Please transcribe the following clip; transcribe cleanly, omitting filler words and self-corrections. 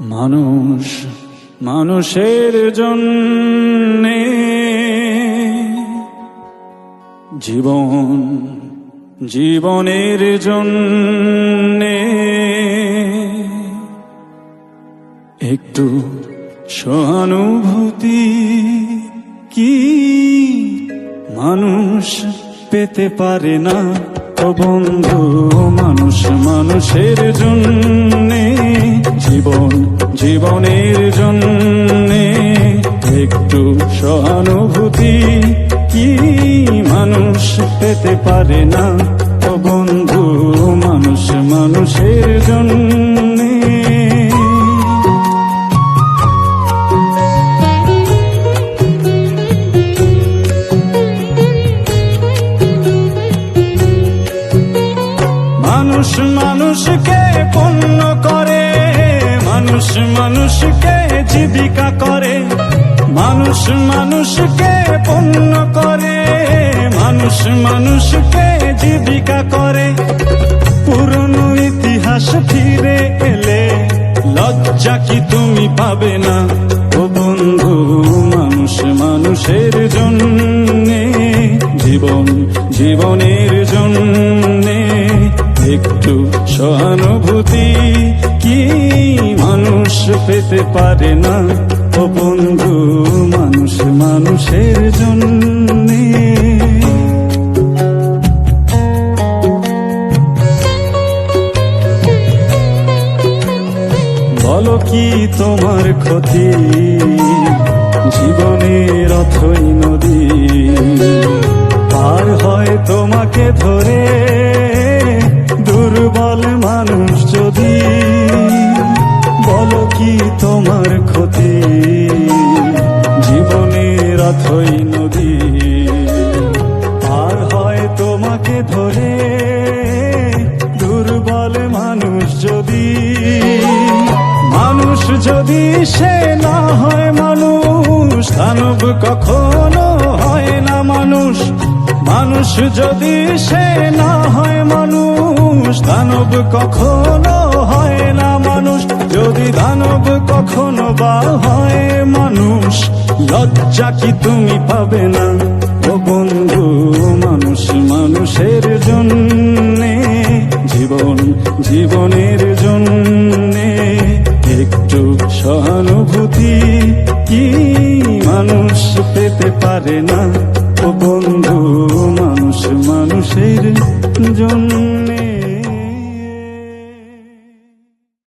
মানুষ মানুষের জন্যে, জীবন জীবনের জন্যে, একটু সহানুভূতি কি মানুষ পেতে পারে না? ও বন্ধু, মানুষ মানুষের জন্যে, জীবন জীবনের জন্যে, একটু সহানুভূতি কি মানুষ পেতে পারে না? ও বন্ধু, মানুষ মানুষের জন্যে। মানুষ মানুষকে পণ্য করে, মানুষ মানুষকে জীবিকা করে, মানুষ মানুষকে পণ্য করে, মানুষ মানুষকে জীবিকা করে। পুরনো ইতিহাস ফিরে এলে লজ্জা কি তুমি পাবে না? ও বন্ধু, মানুষ মানুষের জন্যে, জীবন জীবনের জন্যে, একটু সহানুভূতি কি মানুষ পেতে পারে না? ও বন্ধু, মানুষ মানুষের জন্যে। বলো কি তোমার ক্ষতি? জীবনের অথই নদী পার হয় তোমাকে ধরে, দুর্বল মানুষ যদি। বলো কি তোমার ক্ষতি? জীবনের অথই নদী পার হয় তোমাকে ধরে, দুর্বল মানুষ যদি। মানুষ যদি সে না হয় মানুষ, দানব কখনো হয় না মানুষ। মানুষ যদি সে না হয় মানুষ, দানব কখনো হয় না মানুষ। যদি দানব কখনো বা হয় মানুষ, লজ্জা কি তুমি পাবে না? ও বন্ধু, মানুষ মানুষের জন্যে, জীবন জীবনের জন্যে, একটু সহানুভূতি কি মানুষ পেতে পারে না? ও বন্ধু, মানুষ মানুষের জন্য।